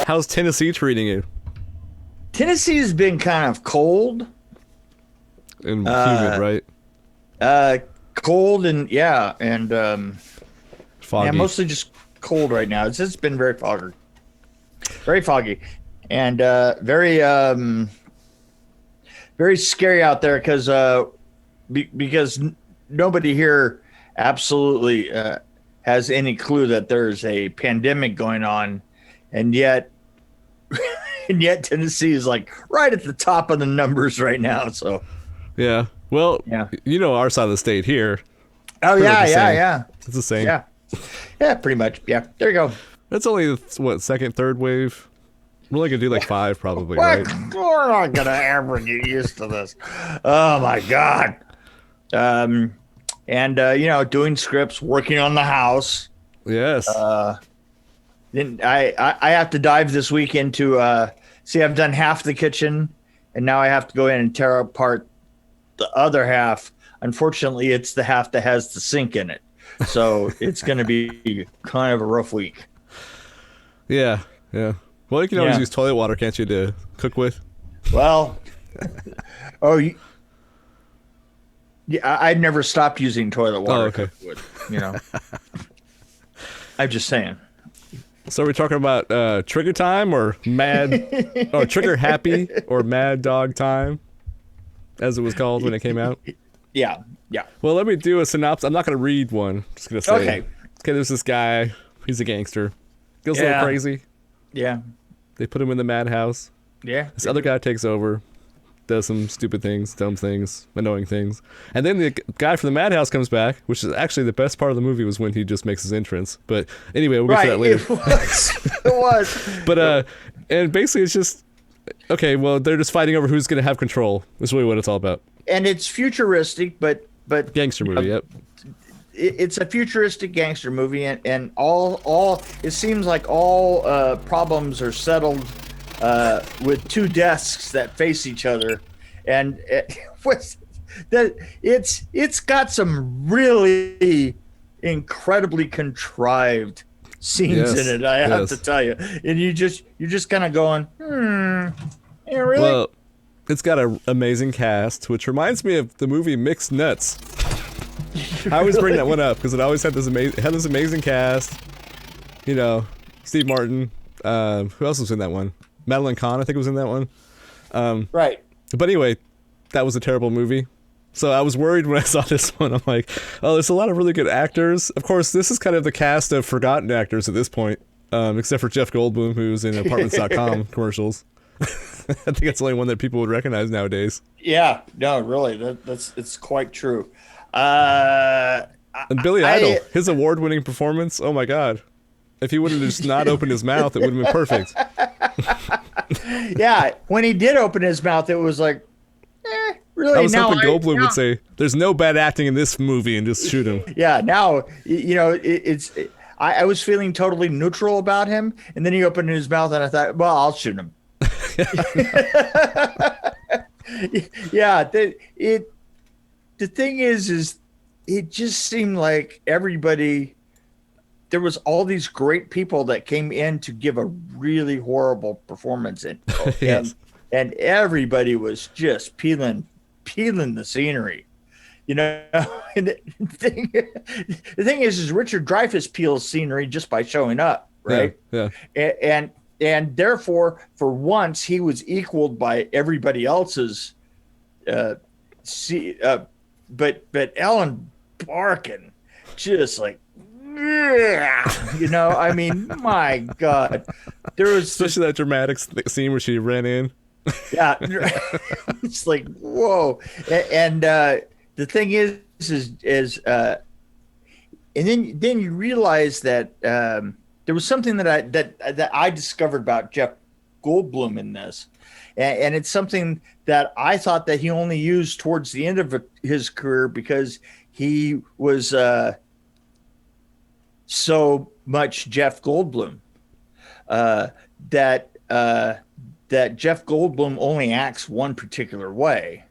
How's Tennessee treating you? Tennessee's been kind of cold, And humid, uh, right? uh, cold, and yeah, Foggy. mostly just cold right now. It's been very foggy, and very scary out there because nobody here absolutely has any clue that there's a pandemic going on, and yet and yet Tennessee is like right at the top of the numbers right now. So Yeah. Well, yeah. you know our side of the state here. Oh Pretty much yeah, the yeah, same. yeah, It's the same. yeah, yeah. Pretty much. Yeah. There you go. That's only what, second, third wave. We're only gonna do like five, probably, What? right? We're not gonna ever get used to this. Oh my god. Um, and doing scripts, working on the house. Yes. Then I have to dive this week into see, I've done half the kitchen, and now I have to go in and tear apart the other half. Unfortunately, it's the half that has the sink in it, so it's going to be kind of a rough week. Yeah. Yeah. Well, you can always Yeah. use toilet water, can't you, to cook with? Well, oh, yeah, I'd never stopped using toilet Oh, water. okay. I'm just saying. So we're talking about trigger time or mad, or trigger happy or mad dog time, as it was called when it came out. Yeah, yeah. Well, let me do a synopsis. I'm not going to read one. I'm just going to say, Okay. there's this guy. He's a gangster. Feels a Yeah. little crazy. Yeah, They put him in the madhouse. yeah. This other guy takes over, does some stupid things, dumb things, annoying things. And then the guy from the madhouse comes back, which is actually the best part of the movie was when he just makes his entrance. But anyway, we'll get to that later. It was. It was. But and basically it's just, okay, well, they're just fighting over who's going to have control. That's really what it's all about. And it's futuristic, but Gangster movie, yep. it's a futuristic gangster movie, and all it seems like all problems are settled with two desks that face each other, and it was that it's got some really incredibly contrived scenes Yes, in it. I have yes. to tell you, and you're just kind of going, yeah, really. Well, it's got an amazing cast, which reminds me of the movie Mixed Nuts. I always bring that one up because it always had this amazing cast. You know, Steve Martin. Who else was in that one? Madeline Kahn, I think, was in that one. Right. But anyway, that was a terrible movie. So I was worried when I saw this one. I'm like, oh, there's a lot of really good actors. Of course, this is kind of the cast of forgotten actors at this point, except for Jeff Goldblum, who's in Apartments.com commercials. I think that's the only one that people would recognize nowadays. Yeah, no, really, it's quite true. Uh, And Billy Idol, his award-winning performance, oh my god. If he would have just not opened his mouth, it would have been perfect. yeah, when he did open his mouth, it was like, really. I was now hoping Goldblum now- would say, there's no bad acting in this movie, and just shoot him. Yeah, now I was feeling totally neutral about him, and then he opened his mouth, and I thought, well, I'll shoot him. Yeah, the thing is it just seemed like everybody, there was all these great people that came in to give a really horrible performance, and Yes. and everybody was just peeling the scenery, you know. And the thing is Richard Dreyfuss peels scenery just by showing up, right? Yeah. And therefore, for once, he was equaled by everybody else's. But Ellen Barkin, just like, I mean, my God, there was Especially that dramatic scene where she ran in. yeah, it's like whoa, and the thing is, and then you realize that there was something that I discovered about Jeff Goldblum in this, and it's something that I thought that he only used towards the end of his career because he was so much Jeff Goldblum that Jeff Goldblum only acts one particular way.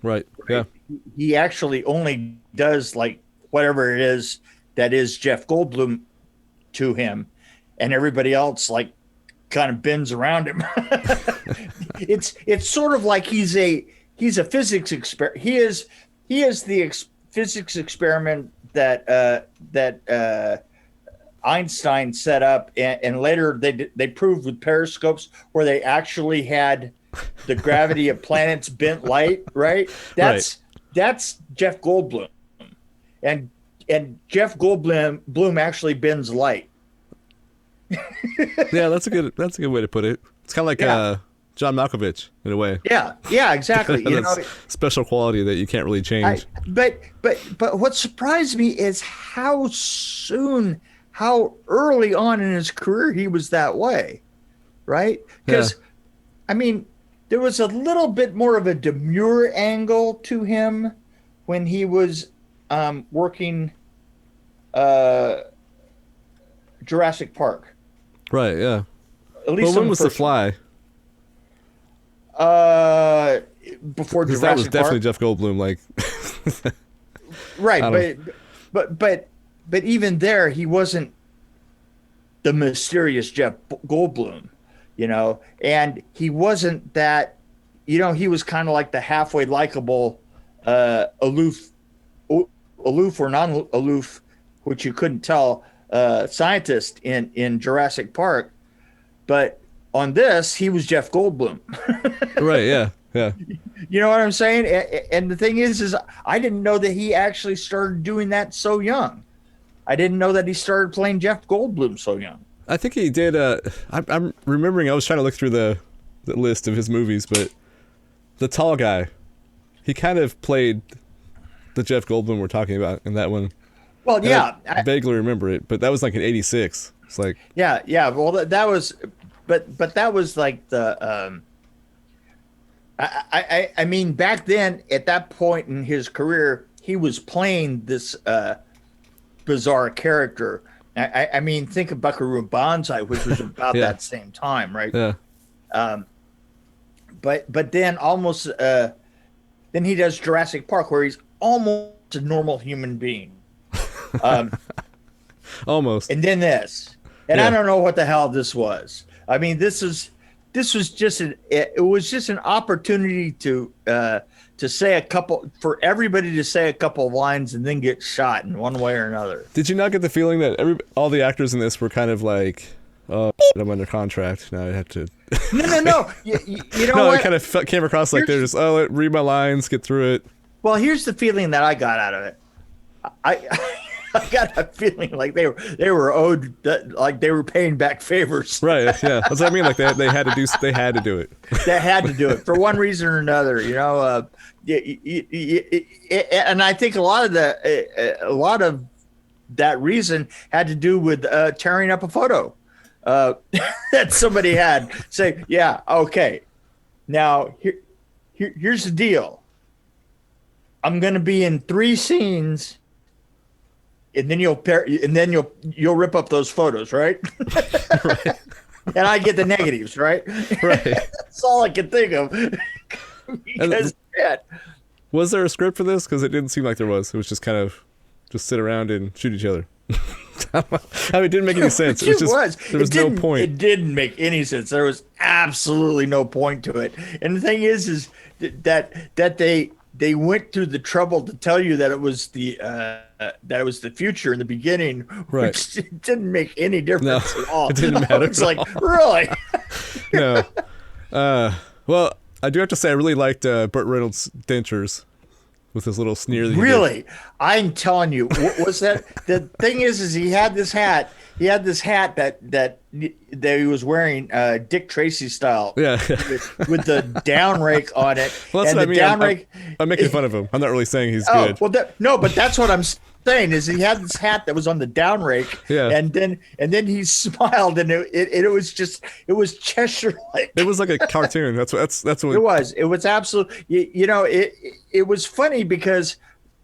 Right. Yeah. He actually only does like whatever it is that is Jeff Goldblum to him, and everybody else like kind of bends around him. It's sort of like he's a physics experiment. He is the physics experiment that Einstein set up, and later they proved with periscopes where they actually had the gravity of planets bent light. Right. That's Jeff Goldblum, and Jeff Goldblum actually bends light. Yeah, that's a good way to put it. It's kind of like John Malkovich in a way. Yeah, exactly. You know, special quality that you can't really change. But what surprised me is how early on in his career he was that way, right? Because I mean, there was a little bit more of a demure angle to him when he was working Jurassic Park. Right, yeah. At least when was The Fly? Before Jurassic that was definitely Park. Jeff Goldblum, like. Right, but even there, he wasn't the mysterious Jeff Goldblum, you know, and he wasn't that, you know, he was kind of like the halfway likable, aloof or non-aloof, which you couldn't tell, scientist in Jurassic Park, but on this, he was Jeff Goldblum. Right, yeah. You know what I'm saying? And the thing is I didn't know that he actually started doing that so young. I didn't know that he started playing Jeff Goldblum so young. I think he did. I'm remembering, I was trying to look through the list of his movies, but the tall guy, he kind of played the Jeff Goldblum we're talking about in that one. Well, and yeah. I vaguely remember it, but that was like in '86. It's like. Yeah. Well, that was, but that was like the, I mean, back then, at that point in his career, he was playing this bizarre character. I mean, think of Buckaroo Banzai, which was about that same time, right? Yeah. But then almost, then he does Jurassic Park, where he's almost a normal human being. Almost. And then this, and I don't know what the hell this was. I mean, this was just it was just an opportunity to say for everybody to say a couple of lines and then get shot in one way or another. Did you not get the feeling that all the actors in this were kind of like, oh, I'm under contract now, I have to. No. You know no, what? it kind of came across like they're just, read my lines, get through it. Well, here's the feeling that I got out of it. I got a feeling like they were owed, like they were paying back favors. Right. Yeah. That's what I mean. Like they had to do it. They had to do it for one reason or another. You know. And I think a lot of that reason had to do with tearing up a photo that somebody had. Say, yeah, okay. Now here's the deal. I'm going to be in 3 scenes. And then you'll rip up those photos, right? Right. And I get the negatives, right? Right. That's all I can think of. Because was there a script for this? Because it didn't seem like there was. It was just kind of just sit around and shoot each other. I mean, it didn't make any sense. There was no point. It didn't make any sense. There was absolutely no point to it. And the thing is that they went through the trouble to tell you that it was the future in the beginning, right. Which didn't make any difference at all. It didn't matter. It's like, really? No. Well, I do have to say I really liked Burt Reynolds' dentures with his little sneer. Really? I'm telling you, what was that? The thing is he had this hat. He had this hat that he was wearing, Dick Tracy style. Yeah. with the down rake on it. Well, that's and what I mean. I'm making fun of him. I'm not really saying he's good. Well, no, but that's what I'm saying is he had this hat that was on the down rake. Yeah. And then he smiled, and it was Cheshire-like. It was like a cartoon. That's what it was. It was absolute. You know, it was funny because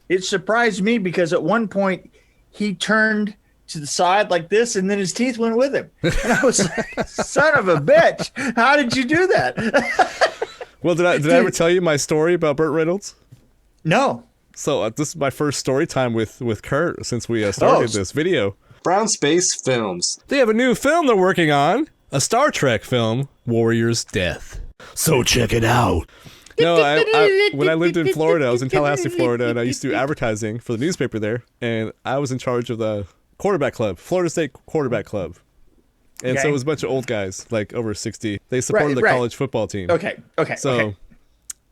it surprised me because at one point he turned to the side like this, and then his teeth went with him. And I was like, son of a bitch, how did you do that? Well, did I ever tell you my story about Burt Reynolds? No. So this is my first story time with Kurt since we started this video. Brown Space Films. They have a new film they're working on. A Star Trek film, Warrior's Death. So check it out. No, when I lived in Florida, I was in Tallahassee, Florida, and I used to do advertising for the newspaper there, and I was in charge of the quarterback club, Florida State quarterback club. And so it was a bunch of old guys, like over 60. They supported the college football team. Okay. So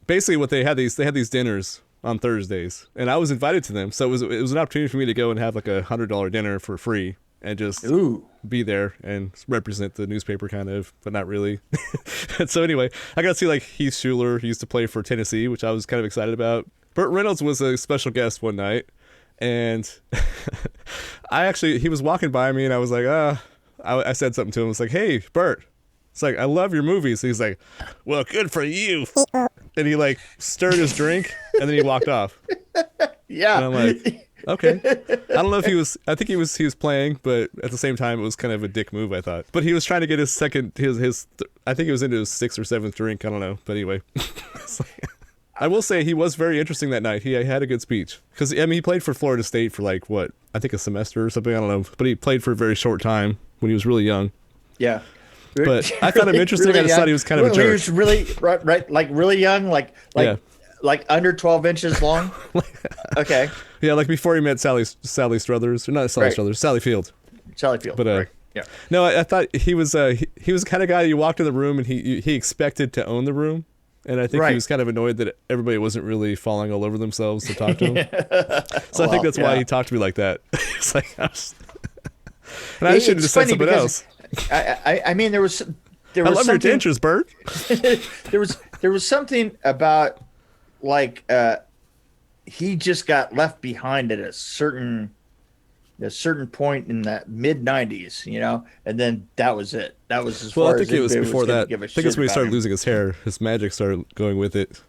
basically what they had these dinners on Thursdays, and I was invited to them. So it was an opportunity for me to go and have like $100 dinner for free and just be there and represent the newspaper kind of, but not really. And so anyway, I got to see like Heath Schuler. He used to play for Tennessee, which I was kind of excited about. Burt Reynolds was a special guest one night, and he was walking by me, and I was like, I said something to him. I was like, "Hey, Burt." It's like, "I love your movies." He's like, "Well, good for you." And he like stirred his drink, and then he walked off. Yeah. And I'm like, okay. I don't know if he was. I think he was playing, but at the same time, it was kind of a dick move, I thought. But he was trying to get his second. I think he was into his 6th or 7th drink. I don't know. But anyway, I will say he was very interesting that night. He had a good speech because he played for Florida State for like what, I think a semester or something. I don't know. But he played for a very short time when he was really young. Yeah. But I found him interesting. Really I just thought he was kind of a jerk. He was really right, like really young, like under 12 inches long. Okay. Yeah, like before he met Sally Struthers, or not Sally Struthers, Sally Field. Sally Field. But yeah. No, I thought he was the kind of guy you walked in the room and he expected to own the room, and I think he was kind of annoyed that everybody wasn't really falling all over themselves to talk to him. So I think that's why he talked to me like that. It's like, and I should have just said something else. I mean, there was I love your dentures, Bert. there was something about like he just got left behind at a certain point in the mid 90s, and then that was it. That was as far as I think it was before that. I think it's when he started losing his hair. His magic started going with it.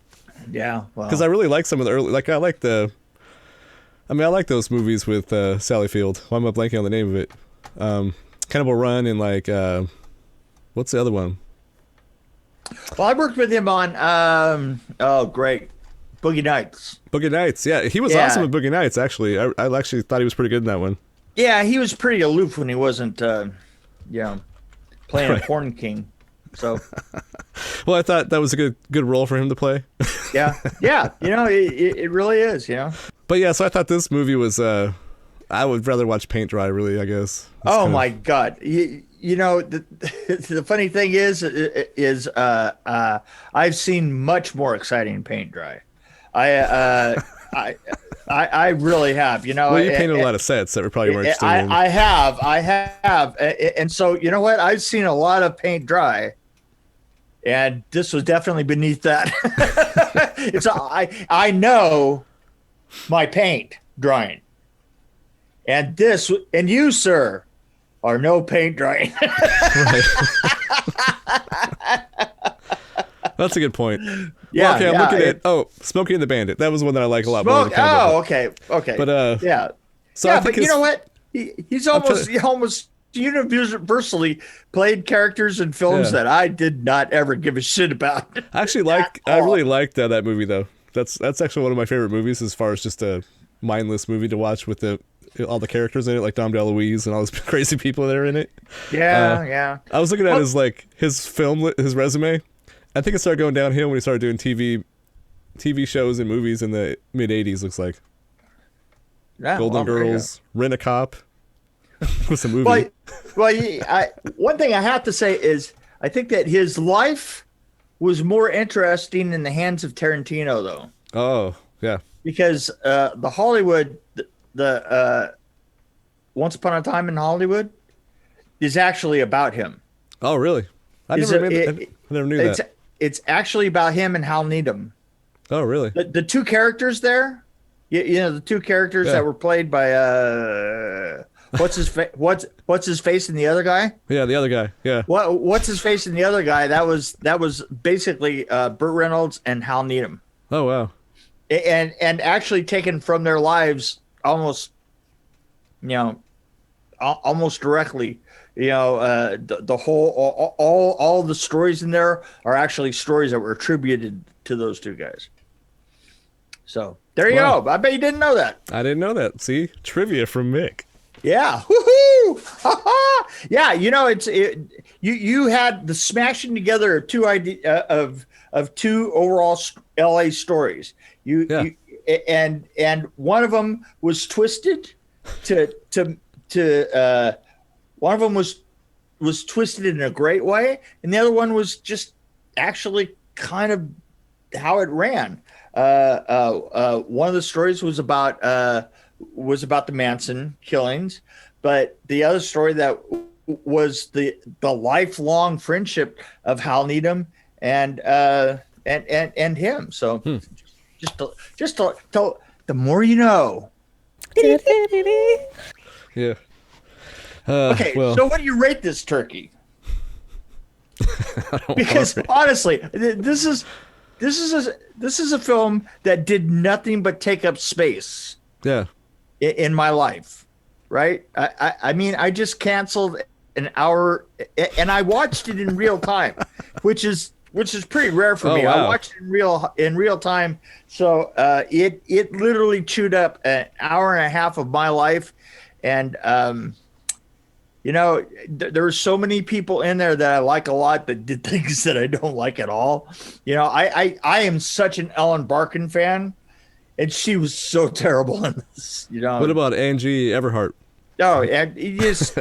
Yeah, because I really like some of the early. Like I like those movies with Sally Field. Why am I blanking on the name of it? Cannibal Run and like what's the other one? Well, I worked with him on great, Boogie Nights. Boogie Nights, yeah, he was awesome at Boogie Nights. Actually, I actually thought he was pretty good in that one. Yeah, he was pretty aloof when he wasn't, playing a porn king. So, well, I thought that was a good role for him to play. yeah, it really is, But yeah, so I thought this movie was. I would rather watch paint dry, really, I guess. My God. The funny thing is I've seen much more exciting paint dry. I really have, Well, you painted a lot of sets that were probably more interesting. I have. And so, you know what? I've seen a lot of paint dry. And this was definitely beneath that. I know my paint drying. And you, sir, are no paint drying. That's a good point. Yeah. Well, okay, I'm looking at Smokey and the Bandit. That was one that I like a lot more. Okay. But yeah. So I think but you know what? He's almost universally played characters in films that I did not ever give a shit about. I really liked that movie though. That's actually one of my favorite movies as far as just a mindless movie to watch with all the characters in it, like Dom DeLuise and all those crazy people that are in it. Yeah. I was looking at his resume. I think it started going downhill when he started doing TV shows and movies in the mid '80s. Looks like Golden Girls, Rent a Cop. Was a movie. One thing I have to say is I think that his life was more interesting in the hands of Tarantino, though. Oh yeah, because the Hollywood. The Once Upon a Time in Hollywood is actually about him. Oh, really? I never knew that. It's actually about him and Hal Needham. Oh, really? The two characters there, the two characters that were played by what's his face in the other guy? Yeah, the other guy. Yeah. What's his face in the other guy? That was basically Burt Reynolds and Hal Needham. Oh, wow. And actually taken from their lives almost directly. The whole all the stories in there are actually stories that were attributed to those two guys. So there you go. I bet you didn't know that. I didn't know that. See, trivia from Mick. Yeah. Woohoo! Woo! Yeah, you had the smashing together of two overall LA stories. And one of them was twisted one of them was twisted in a great way, and the other one was just actually kind of how it ran. One of the stories was about the Manson killings, but the other story that was the lifelong friendship of Hal Needham and him. So just to the more you know. Yeah. Okay, so what do you rate this turkey? Because honestly, this is a film that did nothing but take up space. Yeah. In my life, right? I mean, I just canceled an hour, and I watched it in real time, which is pretty rare for me. Wow. I watched it in real time, so it literally chewed up an hour and a half of my life, and there were so many people in there that I like a lot that did things that I don't like at all. I am such an Ellen Barkin fan, and she was so terrible in this. What about Angie Everhart? Oh, and he just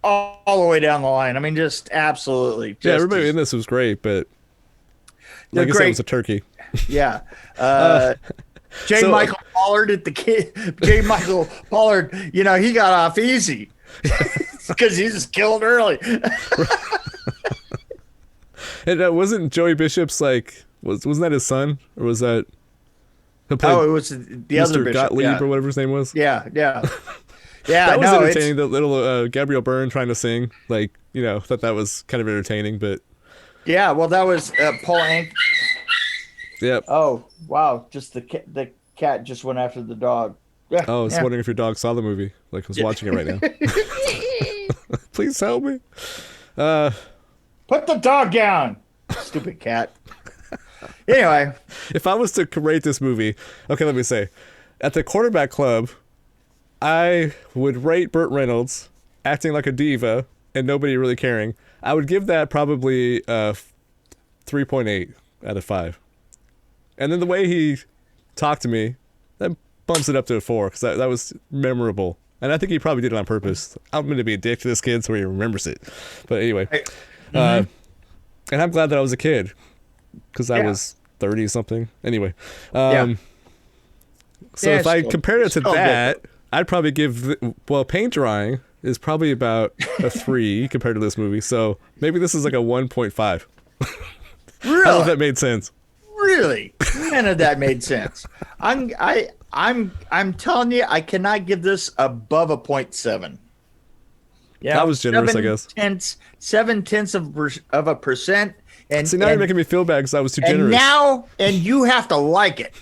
all the way down the line. I mean, just absolutely. Yeah, everybody in this was great, but like I said, it was a turkey. Yeah. Michael Pollard J. Michael Pollard, he got off easy because he was killed early. And wasn't Joey Bishop's wasn't that his son, or was that? It was the other Bishop, Gottlieb or whatever his name was. Yeah. Yeah, that was entertaining. The little Gabrielle Byrne trying to sing, thought that was kind of entertaining. But yeah, well, that was Paul Anka. Yep. Oh wow! Just the cat just went after the dog. Oh, I was wondering if your dog saw the movie, was watching it right now. Please help me. Put the dog down, stupid cat. Anyway, if I was to rate this movie, okay, let me say, at the Quarterback Club, I would rate Burt Reynolds acting like a diva and nobody really caring. I would give that probably 3.8 out of 5. And then the way he talked to me, that bumps it up to a 4, because that was memorable. And I think he probably did it on purpose. I'm going to be a dick to this kid so he remembers it. But anyway, and I'm glad that I was a kid, because I was 30-something. Anyway, so if I compare it to that, I'd probably give, paint drying is probably about a 3 compared to this movie. So maybe this is like a 1.5. Really? I don't know if that made sense. Really? None of that made sense. I'm telling you, I cannot give this above a 0.7. Yeah, that was generous, I guess. 0.7 of a percent. And see, now you're making me feel bad because I was too generous. And you have to like it.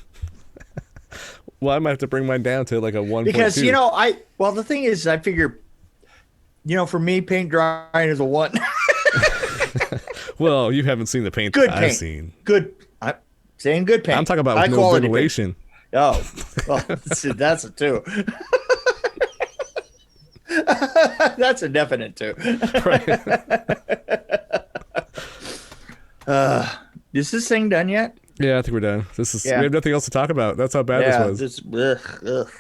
Well, I might have to bring mine down to like a 1.2. Because the thing is, I figure, for me, paint drying is a 1. Well, you haven't seen the paint good that paint. I've seen. Good. I'm saying good paint. I'm talking about high with no quality ventilation. Paint. Oh, well, that's a 2. That's a definite 2. Right. Is this thing done yet? Yeah, I think we're done. We have nothing else to talk about. That's how bad this was.